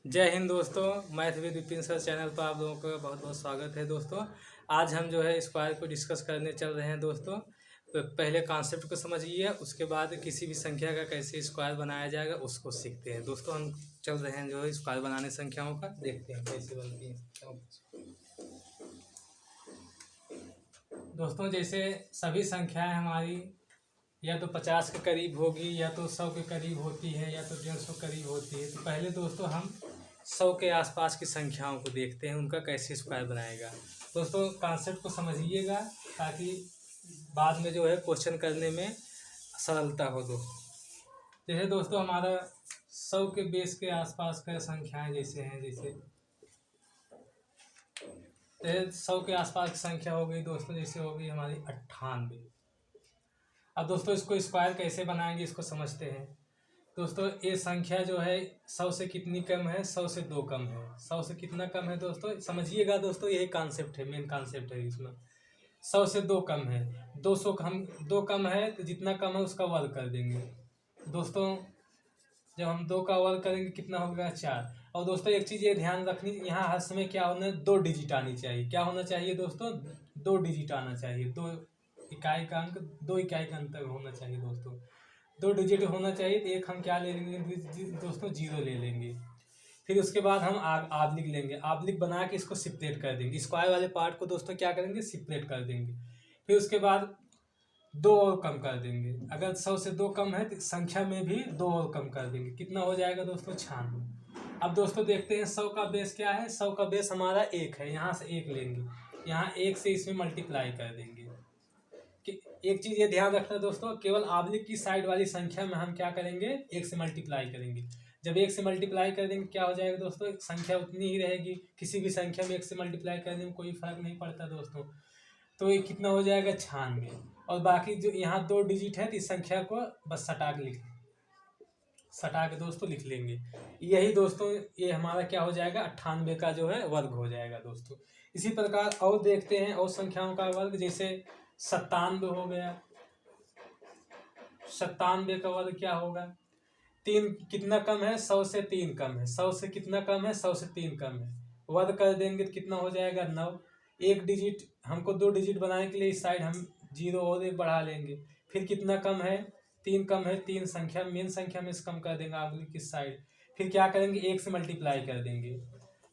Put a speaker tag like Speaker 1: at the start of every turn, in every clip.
Speaker 1: जय हिंद दोस्तों, math with Vipin sir channel पर आप लोगों का बहुत बहुत स्वागत है दोस्तों। आज हम जो है स्क्वायर को डिस्कस करने चल रहे हैं दोस्तों। तो पहले कॉन्सेप्ट को समझिए, उसके बाद किसी भी संख्या का कैसे स्क्वायर बनाया जाएगा उसको सीखते हैं दोस्तों। हम चल रहे हैं जो है स्क्वायर बनाने संख्याओं का, देखते हैं कैसे बनती है दोस्तों। जैसे सभी संख्याएं हमारी या तो 50 के करीब होगी, या तो 100 के करीब होती है, या तो 150 करीब होती है। तो पहले दोस्तों हम 100 के आसपास की संख्याओं को देखते हैं, उनका कैसे स्क्वायर बनाएगा। दोस्तों कॉन्सेप्ट को समझिएगा ताकि बाद में जो है क्वेश्चन करने में सरलता हो दोस्तों। जैसे दोस्तों हमारा 100 के बेस के आसपास का संख्याएं जैसे हैं, जैसे 100 के आसपास की संख्या हो गई दोस्तों, जैसे हो गई हमारी 98। अब दोस्तों इसको स्क्वायर कैसे बनाएंगे इसको समझते हैं दोस्तों। ये संख्या जो है 100 से कितनी कम है? 100 से 2 कम है। 100 से कितना कम है दोस्तों, समझिएगा दोस्तों, यही कॉन्सेप्ट है, मेन कॉन्सेप्ट है इसमें। 100 से 2 कम है, 200 हम 2 कम है तो जितना कम है उसका वर्ग कर देंगे दोस्तों। जब हम 2 का वर्ग करेंगे कितना होगा? 4। और दोस्तों एक चीज़ ये ध्यान रखनी, यहाँ हर समय क्या होना है? 2 डिजिट आनी चाहिए। क्या होना चाहिए दोस्तों? 2 डिजिट आना चाहिए। 2 इकाई का अंक 2 इकाई का अंतर होना चाहिए दोस्तों। 2 डिजिट होना चाहिए। तो एक हम क्या ले लेंगे दोस्तों? 0 ले लेंगे। फिर उसके बाद हम आबलिक लेंगे। आबलिक बना के इसको सेपरेट कर देंगे। स्क्वायर वाले पार्ट को दोस्तों क्या करेंगे? सेपरेट कर देंगे। फिर उसके बाद 2 और कम कर देंगे। अगर 100 से 2 कम है तो संख्या में भी 2 और कम कर देंगे। कितना हो जाएगा दोस्तों? 96। अब दोस्तों देखते हैं 100 का बेस क्या है। 100 का बेस हमारा 1 है। यहाँ से 1 लेंगे, यहाँ 1 से इसमें मल्टीप्लाई कर देंगे। एक चीज़ ये ध्यान रखना दोस्तों, केवल आबलिक की साइड वाली संख्या में हम क्या करेंगे? 1 से मल्टीप्लाई करेंगे। जब 1 से मल्टीप्लाई कर देंगे क्या हो जाएगा दोस्तों? संख्या उतनी ही रहेगी। किसी भी संख्या में 1 से मल्टीप्लाई करने में कोई फर्क नहीं पड़ता दोस्तों। तो ये कितना हो जाएगा? 96। और बाकी जो यहाँ 2 डिजिट है तो इस संख्या को बस सटा के दोस्तों लिख लेंगे। यही दोस्तों ये हमारा क्या हो जाएगा? 98 का जो है वर्ग हो जाएगा दोस्तों। इसी प्रकार और देखते हैं और संख्याओं का वर्ग। जैसे 97 हो गया। 97 का वर्ग क्या होगा? 3 कितना कम है? 100 से 3 कम है। 100 से कितना कम है? 100 से 3 कम है। वर्ग कर देंगे तो कितना हो जाएगा? 9। एक डिजिट हमको 2 डिजिट बनाने के लिए इस साइड हम 0 और 1 बढ़ा लेंगे। फिर कितना कम है? 3 कम है। 3 संख्या मेन संख्या में से कम कर देंगे आगे की साइड। फिर क्या करेंगे? 1 से मल्टीप्लाई कर देंगे।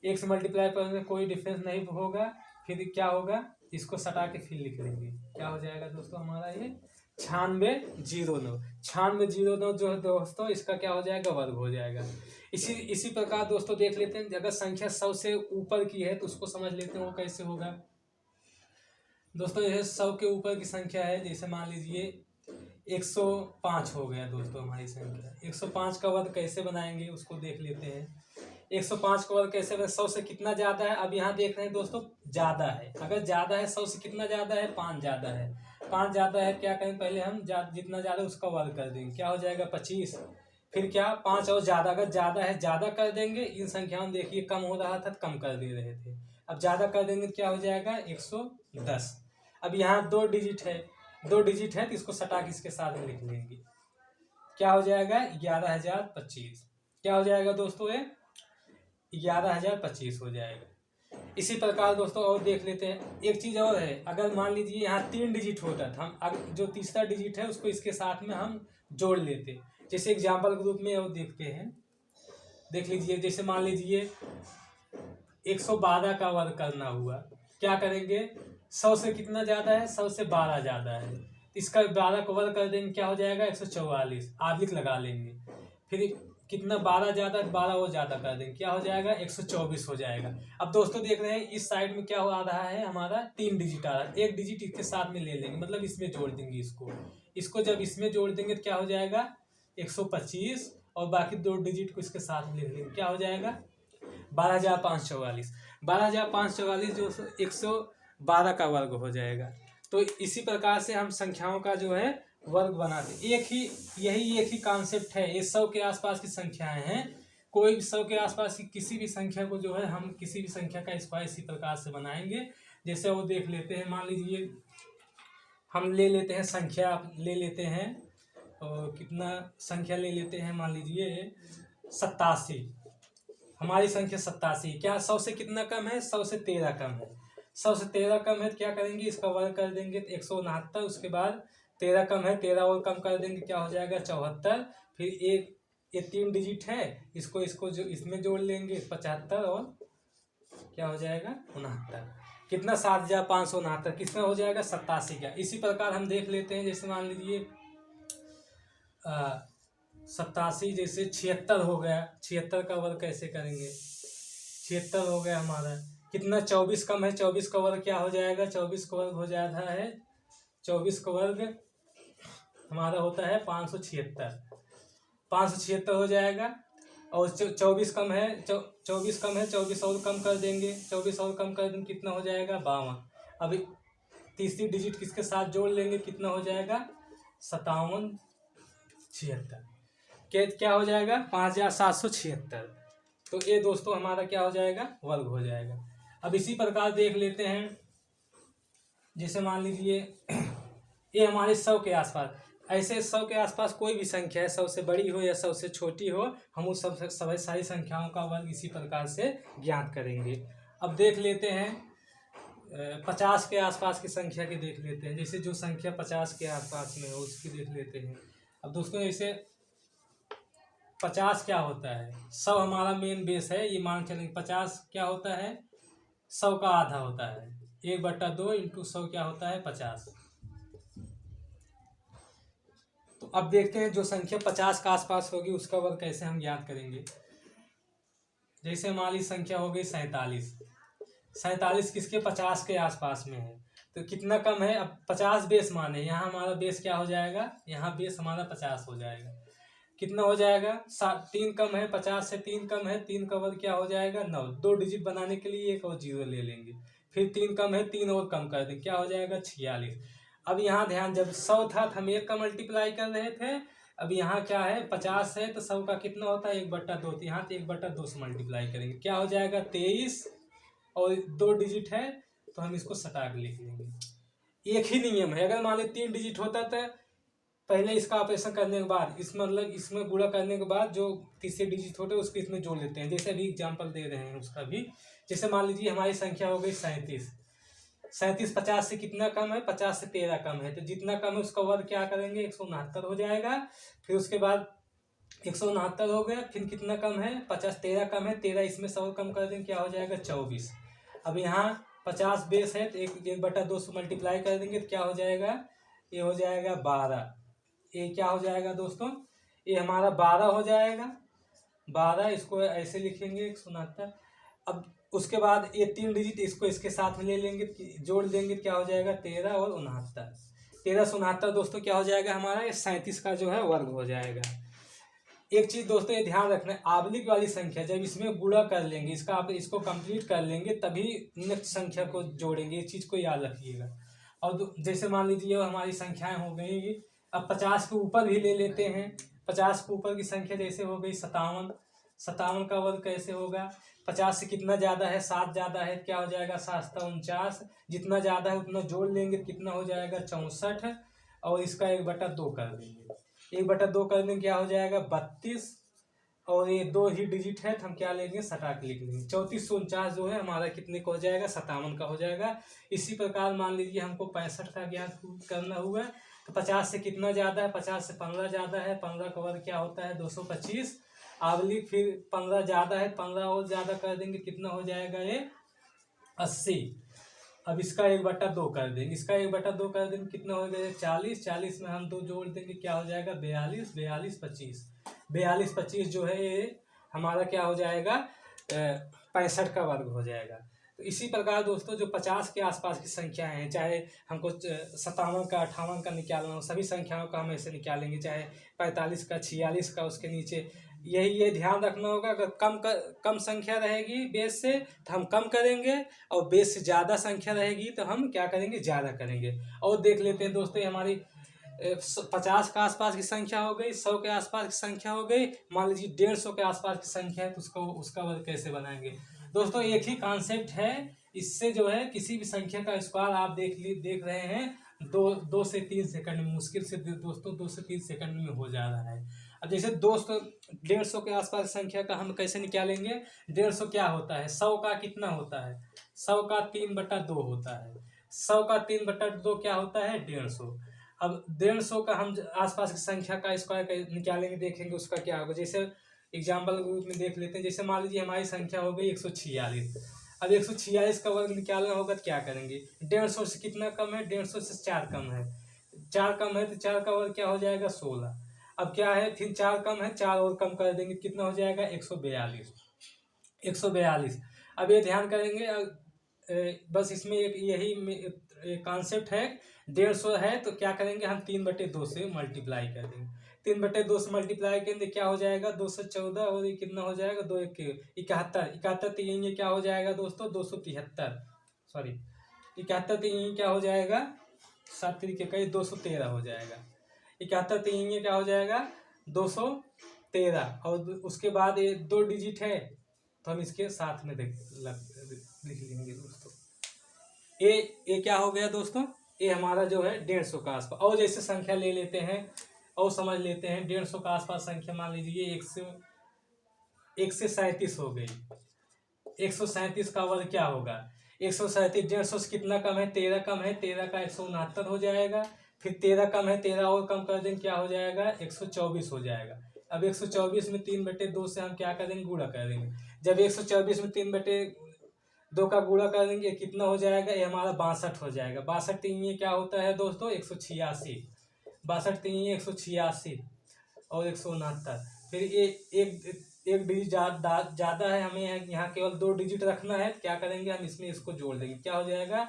Speaker 1: 1 से मल्टीप्लाई करेंगे कोई डिफरेंस नहीं होगा। फिर क्या होगा? इसको सटा के फिर लिख लेंगे। क्या हो जाएगा दोस्तों हमारा? ये 9609। 9609 जो है दोस्तों इसका क्या हो जाएगा? वर्ग हो जाएगा। इसी प्रकार दोस्तों देख लेते हैं, अगर संख्या 100 से ऊपर की है तो उसको समझ लेते हैं वो कैसे होगा दोस्तों। जैसे 100 के ऊपर की संख्या है, जैसे मान लीजिए 105 हो गया दोस्तों हमारी संख्या। 105 का वर्ग कैसे बनाएंगे उसको देख लेते हैं। 105 का वर्ग कैसे बने? 100 से कितना ज़्यादा है? अब यहाँ देख रहे हैं दोस्तों ज़्यादा है। अगर ज़्यादा है 100 से कितना ज़्यादा है? 5 ज़्यादा है। 5 ज़्यादा है क्या करें? पहले हम जितना ज़्यादा उसका वर्ग कर देंगे। क्या हो जाएगा? 25। फिर क्या? 5 और ज़्यादा, अगर ज़्यादा है ज़्यादा कर देंगे। इन संख्याओं में देखिए कम हो रहा था तो कम कर दे रहे थे। अब ज़्यादा कर देंगे तो क्या हो जाएगा? 110। अब यहाँ 2 डिजिट है, 2 डिजिट है तो इसको सटा के इसके साथ में लिख लेंगे। क्या हो जाएगा? 11025। क्या हो जाएगा दोस्तों? ये 11025 हो जाएगा। इसी प्रकार दोस्तों और देख लेते हैं। एक चीज़ और है, अगर मान लीजिए यहाँ 3 डिजिट होता था, हम जो तीसरा डिजिट है उसको इसके साथ में हम जोड़ लेते। जैसे एग्जाम्पल के रूप में और देखते हैं, देख लीजिए। जैसे मान लीजिए 112 का वर्ग करना हुआ, क्या करेंगे? 100 से कितना ज़्यादा है? 100 से 12 ज़्यादा है। इसका 12 को वर्ग कर देंगे, क्या हो जाएगा? 144। आबलिक लगा लेंगे। फिर कितना 12 ज़्यादा, 12 और ज़्यादा कर देंगे, क्या हो जाएगा? 124 हो जाएगा। अब दोस्तों देख रहे हैं इस साइड में क्या आ रहा है हमारा? 3 डिजिट आ रहा है। एक डिजिट इसके साथ में ले लेंगे, मतलब इसमें जोड़ देंगे इसको जब इसमें जोड़ देंगे तो क्या हो जाएगा? 125। और बाकी 2 डिजिट को इसके साथ में ले लेंगे। क्या हो जाएगा? 12544। 12544 जो 112 का वर्ग हो जाएगा। तो इसी प्रकार से हम संख्याओं का जो है वर्ग बनाते। एक ही कॉन्सेप्ट है। ये 100 के आसपास की संख्याएं हैं। कोई भी 100 के आसपास की किसी भी संख्या को जो है हम किसी भी संख्या का स्क्वायर इसी प्रकार से बनाएंगे। जैसे वो देख लेते हैं, मान लीजिए हम ले लेते हैं संख्या, ले लेते हैं और कितना संख्या ले लेते हैं, मान लीजिए 87। हमारी संख्या 87, क्या 100 से कितना कम है? 100 से 13 कम है। 100 से 13 कम है तो क्या करेंगे, इसका वर्ग कर देंगे तो 169। उसके बाद 13 कम है, 13 और कम कर देंगे, क्या हो जाएगा 74। फिर एक ये 3 डिजिट है, इसको जो इसमें जोड़ लेंगे 75 और क्या हो जाएगा 69। कितना 7569 किसमें हो जाएगा 87 का। इसी प्रकार हम देख लेते हैं, जैसे मान लीजिए 87 जैसे 76 हो गया, 76 का वर्ग कैसे करेंगे? 76 हो गया हमारा, कितना 24 कम है, 24 का वर्ग क्या हो जाएगा? 24 का वर्ग हो जाता है 24 का वर्ग हमारा होता है 576। 576 हो जाएगा। और 24 कम है, 24 कम है, 24 और कम कर देंगे, 24 और कम कर देंगे, कितना हो जाएगा 52। अभी तीसरी डिजिट किसके साथ जोड़ लेंगे, कितना हो जाएगा 5776। क्या हो जाएगा 5776। तो ये दोस्तों हमारा क्या हो जाएगा वर्ग हो जाएगा। अब इसी प्रकार देख लेते हैं, जैसे मान लीजिए ये हमारे 100 के आसपास, ऐसे 100 के आसपास कोई भी संख्या है, 100 से बड़ी हो या 100 से छोटी हो, हम उस सब सारी संख्याओं का वर्ग इसी प्रकार से ज्ञात करेंगे। अब देख लेते हैं 50 के आसपास की संख्या की देख लेते हैं, जैसे जो संख्या 50 के आसपास में हो उसकी देख लेते हैं। अब दोस्तों जैसे 50 क्या होता है, 100 हमारा मेन बेस है, ये मान चलेंगे 50 क्या होता है 100 का आधा होता है, 1/2 इंटू 100 क्या होता है 50। तो अब देखते हैं जो संख्या 50 का आसपास होगी उसका वर्ग कैसे हम ज्ञात करेंगे। जैसे हमारी संख्या हो गई 47। 47 किसके 50 के आसपास में है, तो कितना कम है, अब 50 बेस माने, यहाँ हमारा बेस क्या हो जाएगा, यहाँ बेस हमारा 50 हो जाएगा। कितना हो जाएगा 3 कम है, 50 से 3 कम है, 3 का वर्ग क्या हो जाएगा 9। 2 डिजिट बनाने के लिए एक और 0 ले लेंगे, फिर 3 कम है, 3 और कम कर देंगे, क्या हो जाएगा 46। अब यहाँ ध्यान, जब 100 था तो हम 1 का मल्टीप्लाई कर रहे थे, अब यहाँ क्या है 50 है तो 100 का कितना होता है 1/2, तो यहाँ तो 1/2 से मल्टीप्लाई करेंगे, क्या हो जाएगा 23। और 2 डिजिट है तो हम इसको सटा के लिख लेंगे। एक ही नियम है, अगर मान ली 3 डिजिट होता तो पहले इसका ऑपरेशन करने के बाद मतलब इसमें गुणा करने के बाद जो तीसरे डिजिट होते हैं उसको इसमें जोड़ लेते हैं। जैसे अभी एग्जांपल दे रहे हैं उसका भी, जैसे मान लीजिए हमारी संख्या हो गई 37। 37 50 से कितना कम है, 50 से 13 कम है, तो जितना कम है उसका वर्ग क्या करेंगे 169 हो जाएगा। फिर उसके बाद 169 हो गया, फिर कितना कम है 50, 13 कम है, 13 इसमें 100 कम कर देंगे, क्या हो जाएगा 24। अब यहाँ 50 बेस है तो 1/2 से मल्टीप्लाई कर देंगे तो क्या हो जाएगा, ये हो जाएगा 12। ये क्या हो जाएगा दोस्तों, ये हमारा 12 हो जाएगा। 12 इसको ऐसे लिखेंगे 169। अब उसके बाद ये 3 डिजिट इसको इसके साथ में ले लेंगे, जोड़ देंगे, क्या हो जाएगा 13 और 69। 13 से 69 दोस्तों क्या हो जाएगा हमारा, ये 37 का जो है वर्ग हो जाएगा। एक चीज दोस्तों ये ध्यान रखना है, आवलिक वाली संख्या जब इसमें गुणा कर लेंगे, इसका आप इसको कंप्लीट कर लेंगे तभी नेक्स्ट संख्या को जोड़ेंगे, इस चीज को याद रखिएगा। और जैसे मान लीजिए हमारी संख्याएं हो गई, अब 50 के ऊपर भी ले लेते हैं। 50 के ऊपर की संख्या जैसे हो गई 57। 57 का वर्ग कैसे होगा, 50 से कितना ज्यादा है 7 ज्यादा है, क्या हो जाएगा 7 49। जितना ज्यादा है उतना जोड़ लेंगे, कितना हो जाएगा 64। और इसका 1/2 कर देंगे, 1/2 कर देंगे, क्या हो जाएगा 32। और ये 2 ही डिजिट है तो हम क्या लेंगे सटा के लिख लेंगे। 34 से 49 जो है हमारा कितने का हो जाएगा 57 का हो जाएगा। इसी प्रकार मान लीजिए हमको 65 का ज्ञात करना हुआ, तो 50 से कितना ज्यादा है, 50 से 15 ज्यादा है, 15 का वर्ग क्या होता है 225। आवलिक फिर 15 ज्यादा है, 15 और ज्यादा कर देंगे, कितना हो जाएगा ये 80। अब इसका 1/2 कर देंगे, इसका 1/2 कर देंगे, कितना हो गया 40। 40 में हम 2 जोड़ देंगे, क्या हो जाएगा 42। 42 25। 42 25 जो है ये हमारा क्या हो जाएगा 65 का वर्ग हो जाएगा। तो इसी प्रकार दोस्तों जो 50 के आसपास की संख्याएं हैं, चाहे हमको 57 का 58 का निकालना हो, सभी संख्याओं का हम ऐसे निकालेंगे, चाहे 45 का 46 का, उसके नीचे ये ध्यान रखना होगा, अगर कम संख्या रहेगी बेस से तो हम कम करेंगे, और बेस से ज़्यादा संख्या रहेगी तो हम क्या करेंगे ज़्यादा करेंगे। और देख लेते हैं दोस्तों हमारी 50 के आसपास की संख्या हो गई, 100 के आसपास की संख्या हो गई, मान लीजिए 150 के आसपास की संख्या है तो उसका वर्ग कैसे बनाएंगे। दोस्तों एक ही कॉन्सेप्ट है, इससे जो है किसी भी संख्या का स्क्वायर आप देख रहे हैं दो से 3 सेकंड में, मुश्किल से दोस्तों 2 से 3 सेकंड में हो जा रहा है। अब जैसे दोस्तों 150 के आसपास संख्या का हम कैसे निकालेंगे? 150 क्या होता है? 100 का कितना होता है? 100 का 3/2 होता है। 100 का 3/2 क्या होता है? 150। अब 150 का हम आसपास की संख्या का स्क्वायर निकालेंगे, देखेंगे उसका क्या होगा। जैसे एग्जाम्पल के रूप में देख लेते हैं, जैसे मान लीजिए हमारी संख्या हो गई 146। अब 146 का वर्ग निकालना होगा तो क्या करेंगे? 150 से कितना कम है? 150 से 4 कम है। 4 कम है तो 4 का वर्ग क्या हो जाएगा? 16। अब क्या है, फिर 4 कम है, 4 और कम कर देंगे, कितना हो जाएगा? 142। 142। अब ये ध्यान करेंगे, बस इसमें एक यही कॉन्सेप्ट है। 150 है तो क्या करेंगे हम? 3/2 से मल्टीप्लाई कर देंगे। 3/2 से मल्टीप्लाई करेंगे क्या हो जाएगा? 214। और ये कितना हो जाएगा? 2 1 71। 71 तो यही क्या हो जाएगा दोस्तों? 273। सॉरी, 71 तो यही क्या हो जाएगा? 7 तरीके का 213 हो जाएगा। 71 तो यही क्या हो जाएगा? 213। और उसके बाद ये 2 डिजिट है तो हम इसके साथ में लिख लेंगे दोस्तों। ये क्या हो गया दोस्तों? ये हमारा जो है 150 का आसपास। और जैसे संख्या ले लेते हैं और समझ लेते हैं, 150 का आसपास संख्या मान लीजिए 137 हो गई। 137 का वर्ग क्या होगा? 137 150 से कितना कम है? 13 कम है। 13 का 169 हो जाएगा। फिर 13 कम है, 13 और कम कर देंगे, क्या हो जाएगा? 124 हो जाएगा। अब 124 में 3/2 से हम क्या करेंगे? गुणा कर देंगे। जब 124 में 3/2 का गुणा कर देंगे कितना हो जाएगा? ये हमारा 62 हो जाएगा। 62 तीन ये क्या होता है दोस्तों? 186। 62 तीन 186 और 169। फिर ये एक डिजिट ज़्यादा है, हमें यहाँ केवल 2 डिजिट रखना है। क्या करेंगे हम? इसमें इसको जोड़ देंगे, क्या हो जाएगा?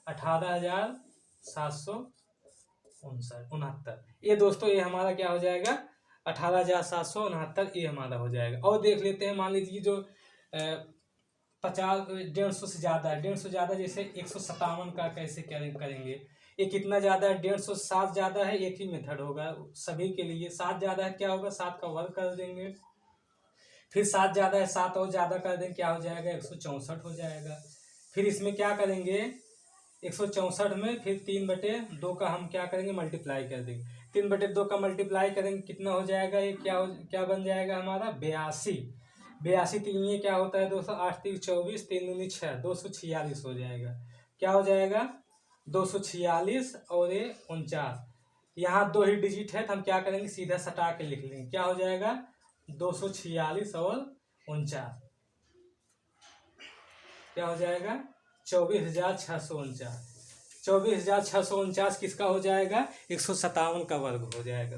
Speaker 1: 18,769। ये दोस्तों ये हमारा क्या हो जाएगा? 18,769 ये हमारा हो जाएगा। और देख लेते हैं, मान लीजिए जो 150 से ज़्यादा है। 150 ज़्यादा, जैसे 157 का कैसे करेंगे? ये कितना ज़्यादा है? 150 7 ज़्यादा है। एक ही मेथड होगा सभी के लिए। 7 ज़्यादा है, क्या होगा? 7 का वर्ग कर देंगे। फिर 7 ज़्यादा है, 7 और ज़्यादा कर देंगे, क्या हो जाएगा? 164 हो जाएगा। फिर इसमें क्या करेंगे? 164 में फिर 3/2 का हम क्या करेंगे? मल्टीप्लाई कर देंगे। 3/2 का मल्टीप्लाई करेंगे, कितना हो जाएगा? ये क्या बन जाएगा हमारा? 82। 82 तीन ये क्या होता है दोस्तों? 8 3 24, 3 दूनी 6, 246 हो जाएगा। क्या हो जाएगा? 246 और ये 49। यहाँ 2 ही डिजिट है तो हम क्या करेंगे? सीधा सटा के लिख लेंगे, क्या हो जाएगा? 246 और 49 क्या हो जाएगा? 24,649। 24,649 किसका हो जाएगा? 157 का वर्ग हो जाएगा।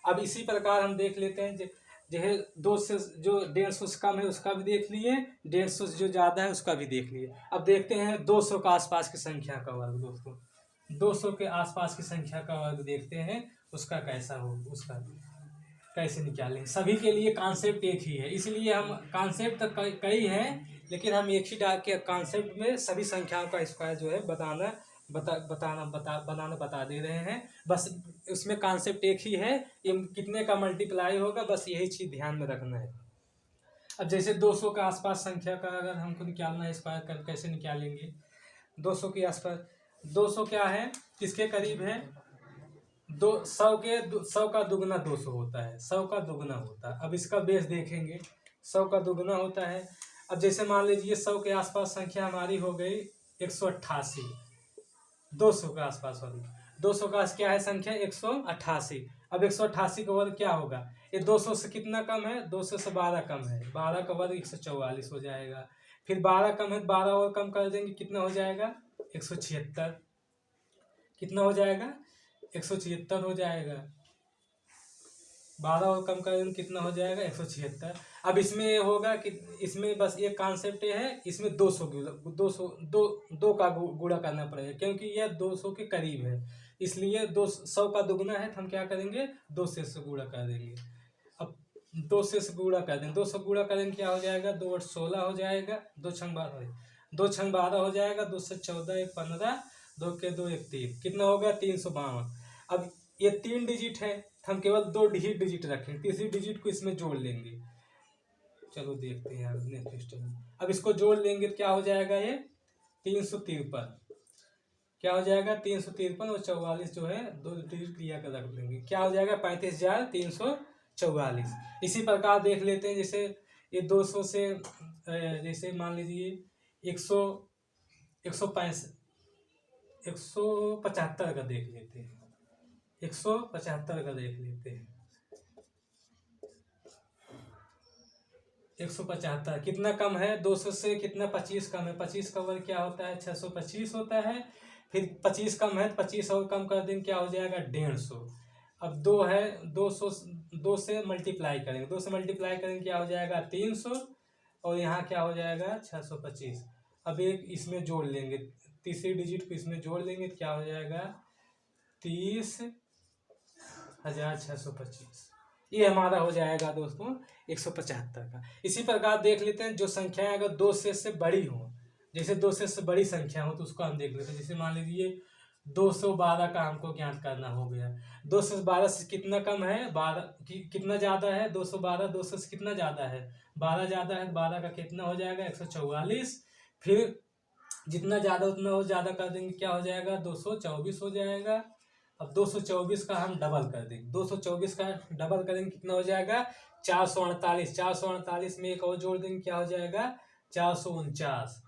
Speaker 1: अब इसी प्रकार हम देख लेते हैं, जो 2 से जो 150 से कम है उसका भी देख लिए, 150 से जो ज़्यादा है उसका भी देख लिए। अब देखते हैं 200 के आसपास की संख्या का वर्ग दोस्तों। 200 के आसपास की संख्या का वर्ग देखते हैं उसका कैसा हो, उसका कैसे निकालेंगे। सभी के लिए कॉन्सेप्ट एक ही है, इसलिए हम कॉन्सेप्ट तो कई हैं, लेकिन हम एक ही कॉन्सेप्ट में सभी संख्याओं का स्क्वायर जो है बता दे रहे हैं। बस उसमें कॉन्सेप्ट एक ही है, ये कितने का मल्टीप्लाई होगा, बस यही चीज़ ध्यान में रखना है। अब जैसे 200 के आसपास संख्या का अगर हमको निकालना है स्क्वायर कैसे निकालेंगे? 200 के आसपास 200 क्या है? किसके करीब है? 100 का दुगना 200 होता है। 100 का दुगना होता है। अब इसका बेस देखेंगे, 100 का दुगना होता है। अब जैसे मान लीजिए 100 के आसपास संख्या हमारी हो गई 188। 200 के आसपास वाली 200 का क्या है संख्या? 188। अब 188 का वर्ग क्या होगा? ये 200 से कितना कम है? 200 से 12 कम है। 12 का वर्ग 144 हो जाएगा। फिर 12 कम है, 12 और कम कर देंगे, कितना हो जाएगा? 176। कितना हो जाएगा? 176 हो जाएगा। 12 और कम कर देंगे, कितना हो जाएगा? 176। अब इसमें ये होगा कि इसमें बस ये कॉन्सेप्ट ये है, इसमें 200 का गुणा करना पड़ेगा, क्योंकि यह 200 के करीब है, इसलिए 200 का दुगना है तो हम क्या करेंगे? 2 से गुणा कर देंगे। अब 2 से गुणा कर देंगे, 200 गुणा करेंगे, क्या हो जाएगा? 2 8 16 हो जाएगा। 2 छंग 12, 2 छंग 12 हो जाएगा। 2 से 14 1 15, 2 के 2 1 3, कितना हो गया? 352। अब ये 3 डिजिट है, हम केवल 2 डिजिट रखें, तीसरी डिजिट को इसमें जोड़ लेंगे। चलो देखते हैं नेक्स्ट स्टेप। अब इसको जोड़ लेंगे तो क्या हो जाएगा? ये 353। क्या हो जाएगा 353 और 44 जो है 2 डिजिट क्रिया कर रख देंगे, क्या हो जाएगा 35,344। इसी प्रकार देख लेते हैं, जैसे ये 200 से जैसे मान लीजिए 175 का देख लेते हैं, 175 का देख लेते हैं। 175 कितना कम है, 200 से कितना 25 कम है, 25 का वर्ग क्या होता है 625 होता है। फिर 25 कम है, 25 और कम कर देंगे, क्या हो जाएगा 150। अब 2 है, 200 2 से मल्टीप्लाई करेंगे, 2 से मल्टीप्लाई करेंगे क्या हो जाएगा 300, और यहाँ क्या हो जाएगा 625। अब एक इसमें जोड़ लेंगे, तीसरी डिजिट को इसमें जोड़ लेंगे, क्या हो जाएगा 30,625। ये हमारा हो जाएगा दोस्तों 175 का। इसी प्रकार देख लेते हैं जो संख्याएं अगर 2 से बड़ी हो, जैसे 2 से बड़ी संख्या हो तो उसको हम देख लेते हैं। जैसे मान लीजिए 212 का हमको ज्ञात करना हो गया, 212 से कितना कम है 12, कितना ज़्यादा है 212, 200 से कितना ज़्यादा है 12 ज़्यादा है, 12 का कितना हो जाएगा 144। फिर जितना ज़्यादा उतना वो ज़्यादा कर देंगे, क्या हो जाएगा 224 हो जाएगा। अब 224 का हम डबल कर देंगे, 224 का डबल करेंगे कितना हो जाएगा 448। 448 में एक और जोड़ देंगे, क्या हो जाएगा 449।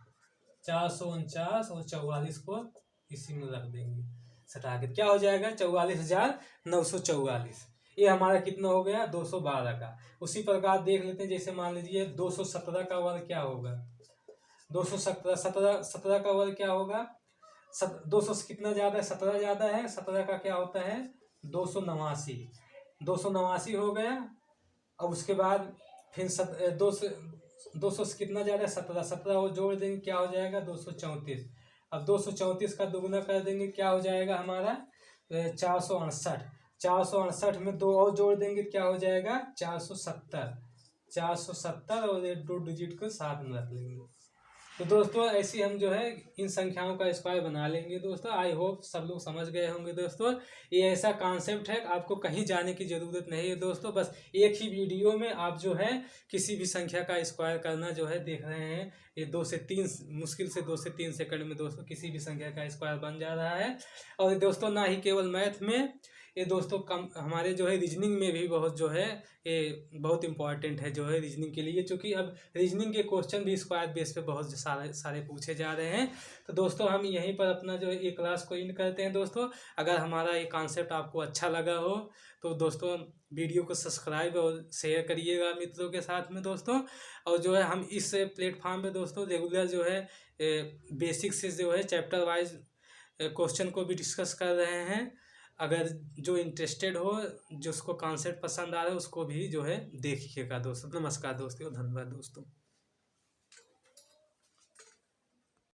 Speaker 1: 449 और 44 को इसी में रख देंगे सटा के, क्या हो जाएगा 44,944। ये हमारा कितना हो गया 212 का। उसी प्रकार देख लेते हैं, जैसे मान लीजिए 217 का वर्ग क्या होगा, 217 का वर्ग क्या होगा, 200 से कितना ज़्यादा है 17 ज़्यादा है, 17 का क्या होता है 289। 289 हो गया। अब उसके बाद फिर 200 से कितना ज़्यादा है 17, 17 और जोड़ देंगे, क्या हो जाएगा 234। अब 234 का दोगुना कर देंगे, क्या हो जाएगा हमारा 468। 468 में 2 और जोड़ देंगे, क्या हो जाएगा 470। 470 और 2 डिजिट को साथ में रख लेंगे। तो दोस्तों ऐसे हम जो है इन संख्याओं का स्क्वायर बना लेंगे दोस्तों। आई होप सब लोग समझ गए होंगे दोस्तों। ये ऐसा कॉन्सेप्ट है, आपको कहीं जाने की ज़रूरत नहीं है दोस्तों। बस एक ही वीडियो में आप जो है किसी भी संख्या का स्क्वायर करना जो है देख रहे हैं। ये 2 से 3 मुश्किल से 2 से 3 सेकंड में दोस्तों किसी भी संख्या का स्क्वायर बन जा रहा है। और दोस्तों ना ही केवल मैथ में, ये दोस्तों कम हमारे जो है रीजनिंग में भी बहुत जो है ये बहुत इंपॉर्टेंट है जो है रीजनिंग के लिए, क्योंकि अब रीजनिंग के क्वेश्चन भी स्क्वायर बेस पे बहुत सारे पूछे जा रहे हैं। तो दोस्तों हम यहीं पर अपना जो है ये क्लास को एंड करते हैं दोस्तों। अगर हमारा ये कॉन्सेप्ट आपको अच्छा लगा हो तो दोस्तों वीडियो को सब्सक्राइब और शेयर करिएगा मित्रों के साथ में दोस्तों। और जो है हम इस प्लेटफॉर्म पे दोस्तों रेगुलर जो है बेसिक से जो है चैप्टर वाइज क्वेश्चन को भी डिस्कस कर रहे हैं। अगर जो इंटरेस्टेड हो, जिसको कॉन्सेप्ट पसंद आ रहा है उसको भी जो है देखिएगा दोस्तों। नमस्कार दोस्तों, धन्यवाद दोस्तों।